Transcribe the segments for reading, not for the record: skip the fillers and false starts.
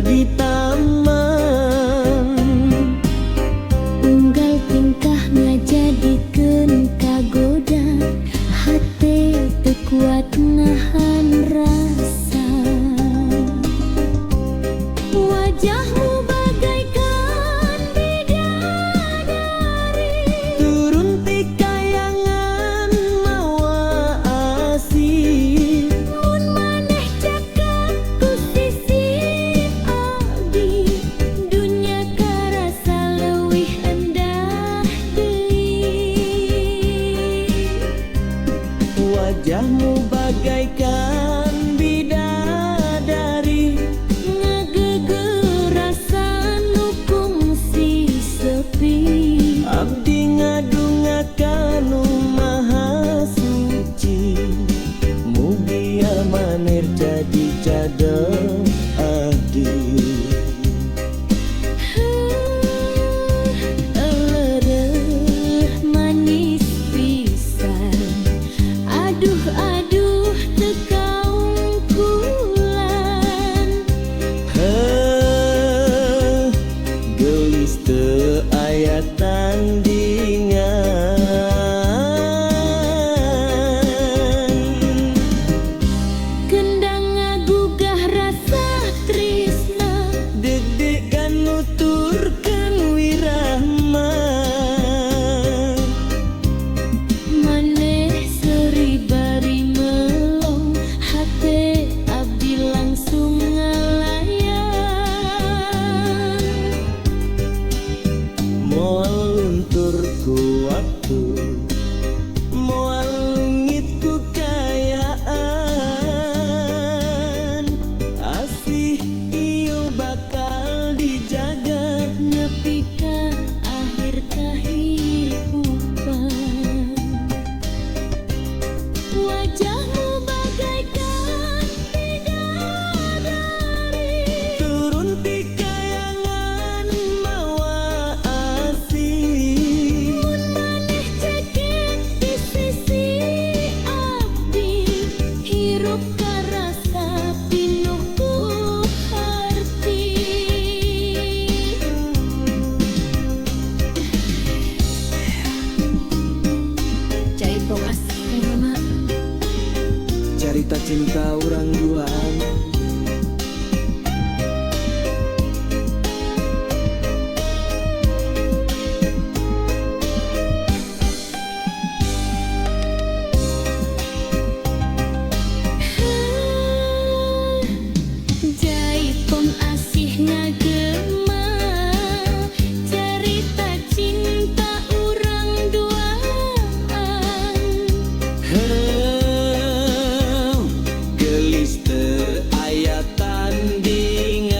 di taman. Unggal tingkah ngajadikeun kagoda, hate teu kuat nahan rasa. Wajahmu bagaikan bidadari, Turun ti kayangan mawa asih. mun maneh cakap ku sisi abdi, dunya karasa leuwih endah deui. Wajahmu bagaikan bidadari, Ngagegerasan nu kungsi sepi. abdi ngadungakan nu maha suci. Mugi amanir jadi cadel abdi. Elereuh manis pisan, aduh aduh teu kaungkulan. Gelis teu aya tandingan. Kendang ngagugah rasa tresna, Deg-degan nuturkeun wirahma. maneh seuri bari melong, hate abdi langsung ngalayan. Moal luntur ku waktu, moal lungit ku kayaan. Asih ieu bakal dijaga. Nepi ka akhir kahirupan. Wajahmu bagaikan bidadari, Turun ti kayangan mawa asih. mun maneh cekek di sisi abdi, hirup karasa pinuh ku harti. Caipong asih mama, Carita cinta urang duaan. Jaipong asih ngagema, cerita cinta urang duaan. Gelis teu aya tandingan.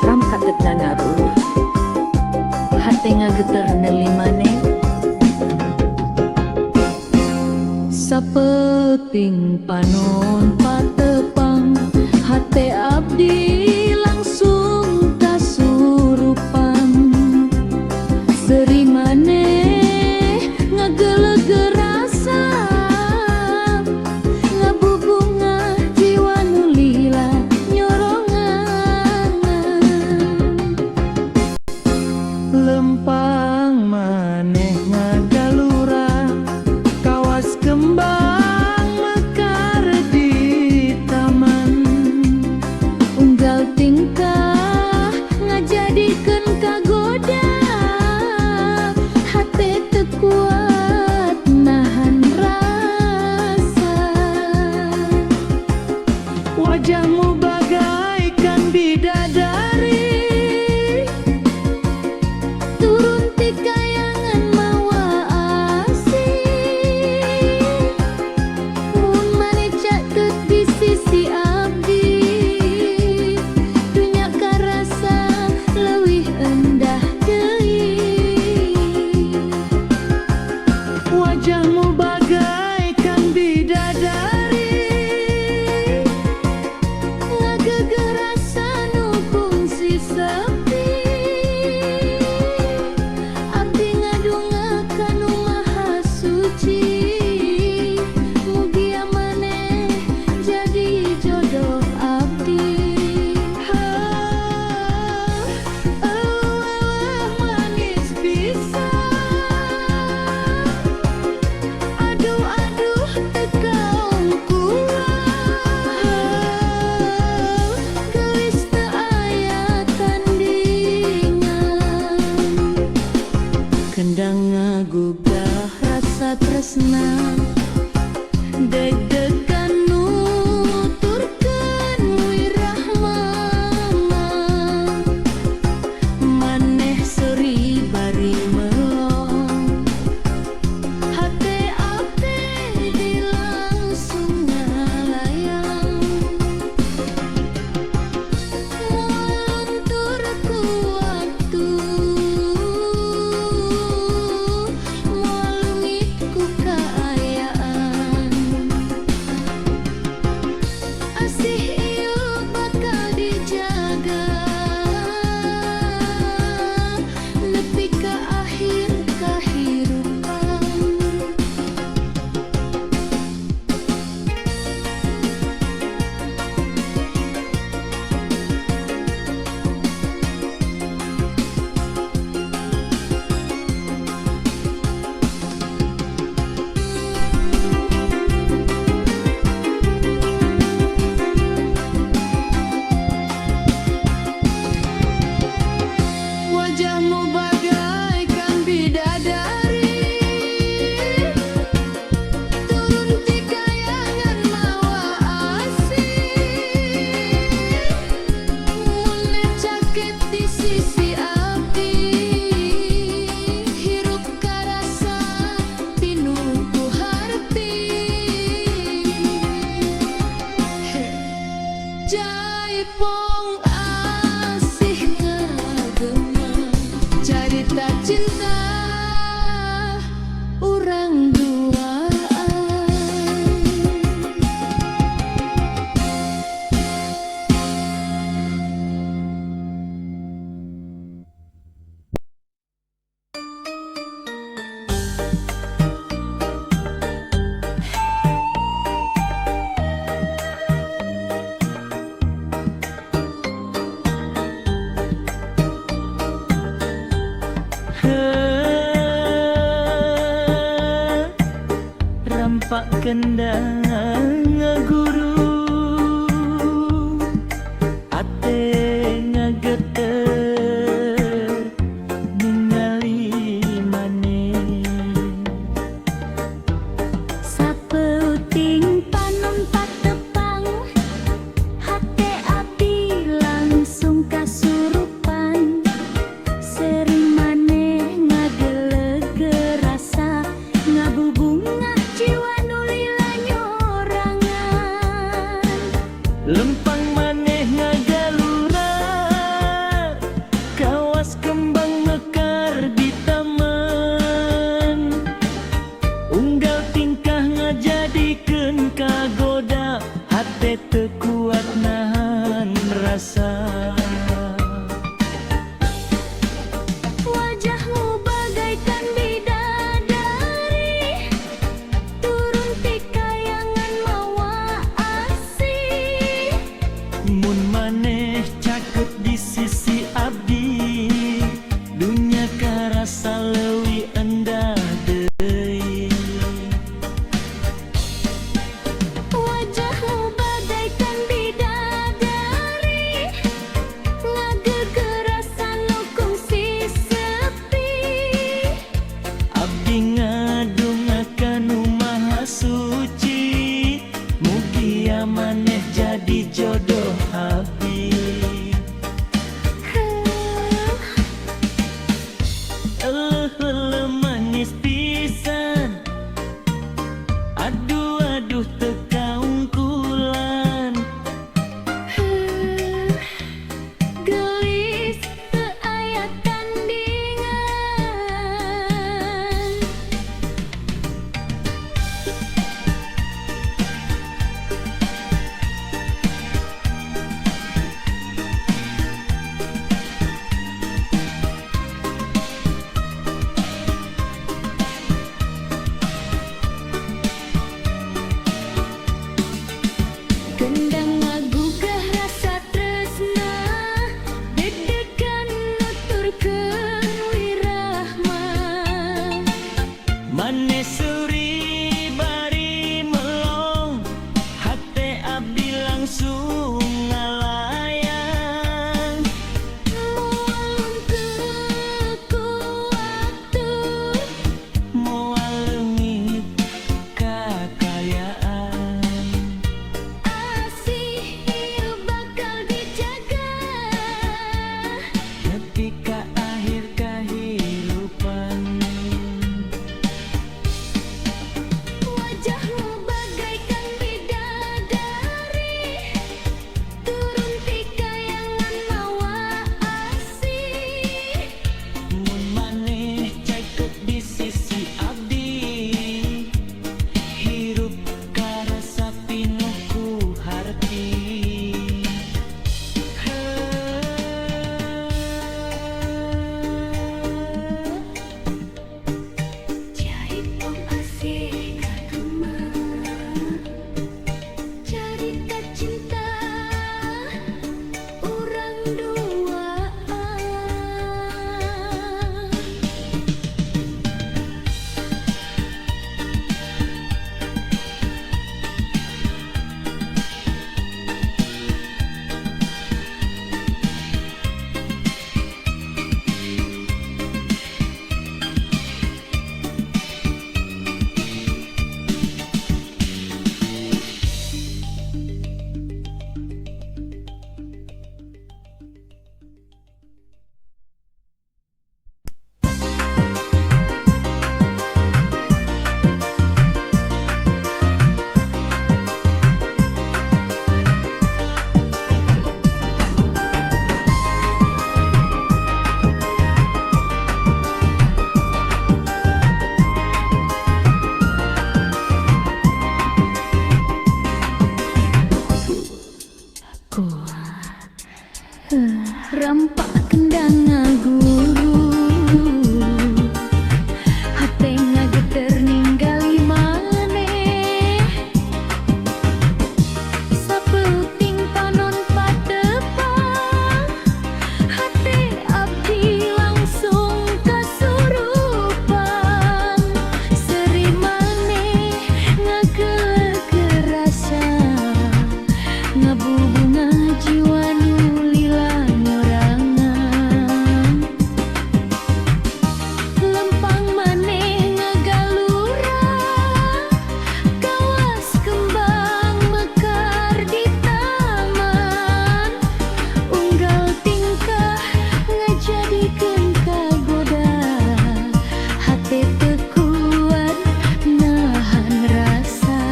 Ram katetna ngaruh, hate ngageter neuli maneh. Sapeting panon patepang, hate abdi langsung kasurupan. Seri maneh ngagelegeur rasa, ngabubungah jiwa nu lila nyorongan. Lempang maneh ngagalura, kawas kembang mekar di taman. Unggal tingkah ngajadikeun kagoda, hate teu kuat nahan rasa. Wajahmu bagaikan bidadari, Turun ti kayangan mawa asih, mun maneh cakeut di sisi abdi, dunya karasa leuwih endah deui. wajahmu bagaikan bidadari. Ngagegerasan jaipong asih ngagema cerita cinta urang duaan. Rampak kendang ngaguru ate ngageter ningali maneh Sapeuting panon patepang hate abdi langsung kasurupan sering maneh ngageleg rasa ngabubungah jiwa nulila nyorangan lempang maneh ngagalura kawas kembang mekar di taman unggal tingkah ngajadikeun kagoda hate teu kuat nahan rasa. wajahmu bagaikan bidadari turun ti kayangan mawa asih Mun maneh caket di sisi abdi dunya karasa leuwih endah deui. wajahmu bagaikan bidadari ngagegerasan nu kungsi sepi Abdi ngadungakan nu maha suci mugia maneh jadi jodoh abdi. Rampak kendang ngaguru hate ngageter ninggali maneh sapeuting panon patepang hate abdi langsung kasurupan seri maneh ngageger rasa ngabubunga jiwa nu lila nyorangan lempang maneh ngagalura kawas kembang mekar di taman unggal tingkah ngajadikeun kagoda hate teu kuat nahan rasa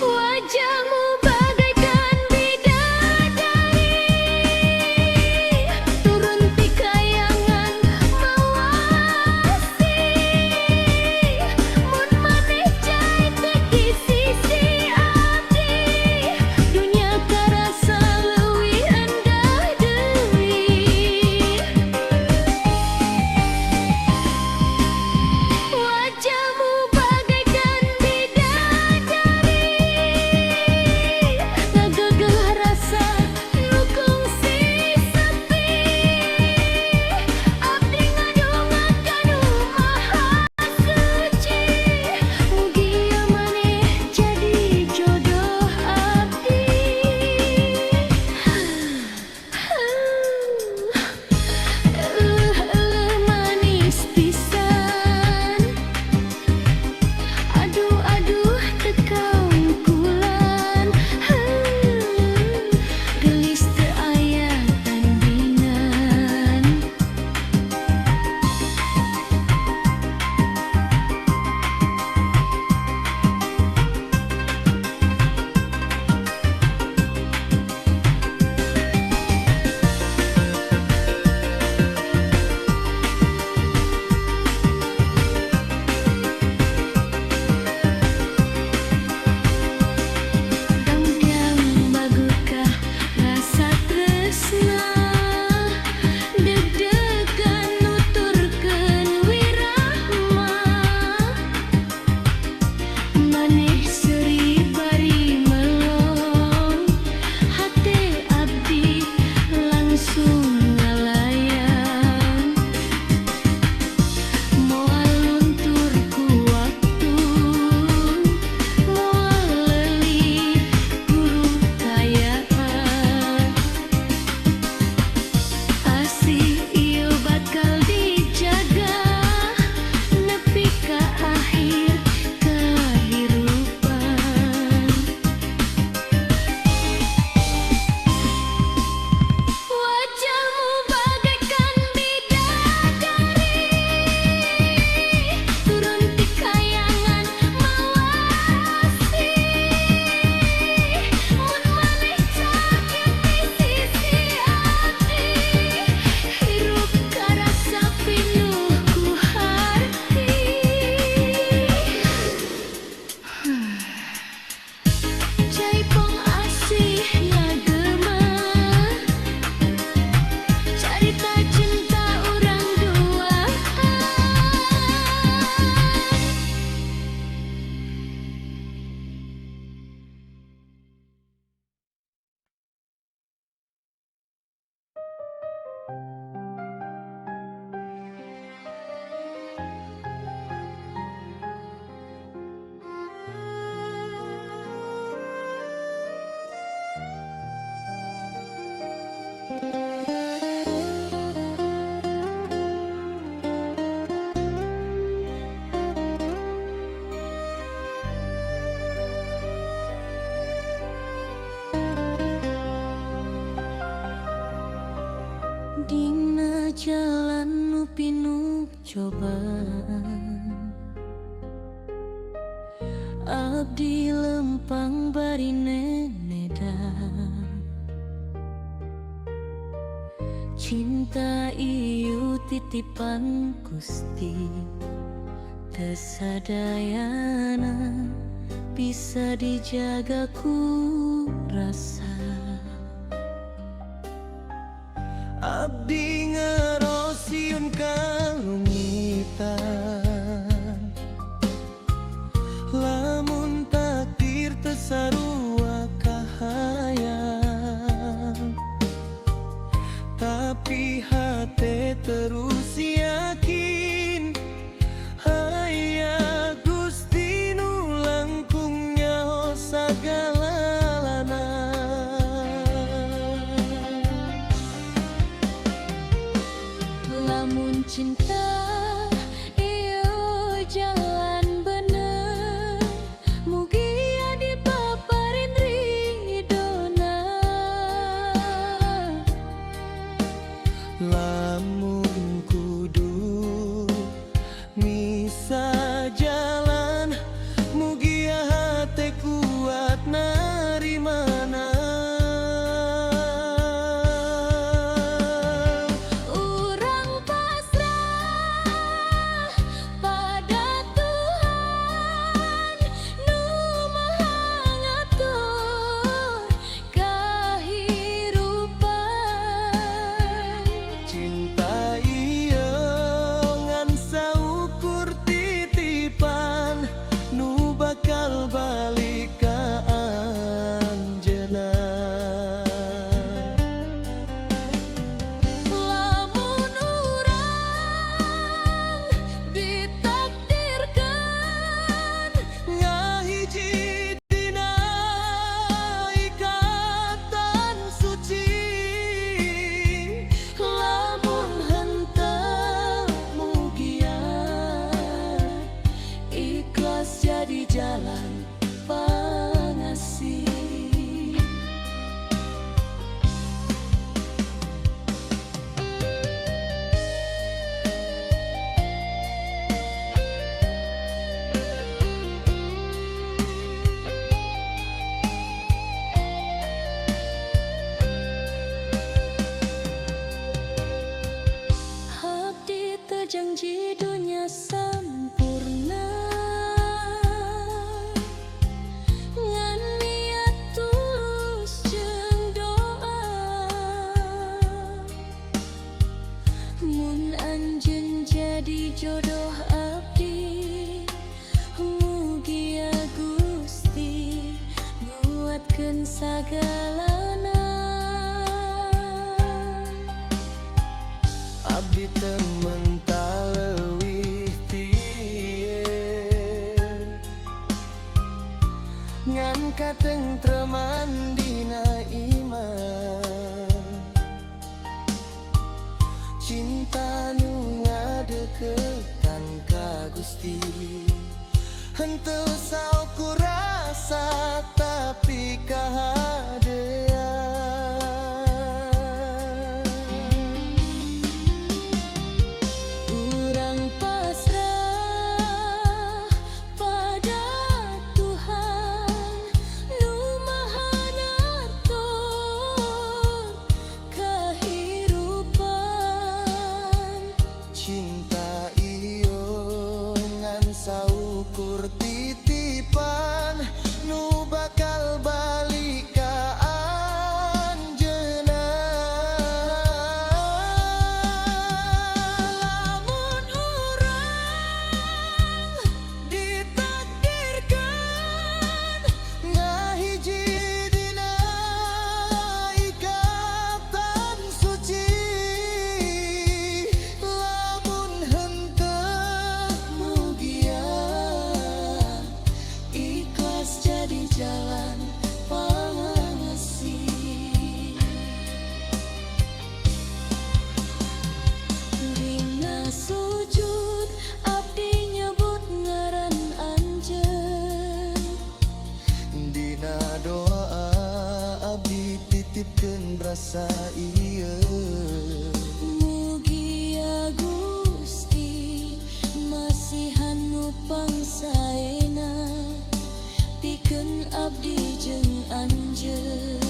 wajahmu bagaikan bidadari turun ti kayangan mawasi mun maneh cai teki sisi abdi dunya karasa leuwih endah deui wajahmu bagaikan bidadari ngagegeh rasa nu kungsi sepi abdi ngadongakan nu maha suci mugi ieu maneh jadi jodoh abdi manis pisan aduh aduh tekau kulan gelis teu aya tandingan Tanggang bagukah rasa tresna deg-degan nuturkeun wirahma maneh seri bari melong hate abdi langsung ngalayan moal luntur ku waktu moal leuli guru kayaan asih ieu bakal dijaga nepi ka akhir kahirupan wajahmu bagaikan bidadari turun ti kayangan mawasi mun maneh sakit di sisi abdi hirup karasa pinuh ku harti jaipong asih ngagema carita cinta urang duaan dina jalan nu pinuh cobaan abdi lempang bari nenedan cinta ieu titipan Gusti teu sadayana bisa dijaga ku rasa. Abdi ngerosiun kalungitan, lamun takdir tesarua kahayang, tapi hati terus yakin aya Gusti nu langkung nyaho sagalana. Lamun cinta iyo jalan bener, mugia dipaparin ridona. Lamun kudu misa jalan, mugia hati kuat narimana. Urang pasrah pada Tuhan nu Maha ngatur kahirupan. Cinta ieu ngan saukur titipan nu bakal balik ka anjeunna. Lamun urang ditakdirkan Ngahiji dina ikatan suci, lamun henteu mugia ikhlas jadi jalan pangasih. Abdi teu janji dunia sampurna, ngan niat tulus jeung doa. Mun anjeun jadi jodoh abdi, mugia Gusti nguatkeun sagalana. abdi teu mental leuwih ti ieu, ngan katentreman dina iman. Cinta nu ngadeukeutkan ka Gusti, henteu saukur rasa tapi kahadean. Urang pasrah pada Tuhan nu Maha ngatur kahirupan. Cinta iyo ngan saukur titipan nu bakal balik ka anjeunna. Lamun urang ditakdirkan ngahiji dina ikatan suci, lamun henteu mugia Ikhlas jadi jalan pangasih. Dina sujud abdi nyebut ngaran anjeun, dina doa abdi titipkeun rasa ieu. mugia Gusti masihan nu pangsaena pikeun abdi jeung anjeun.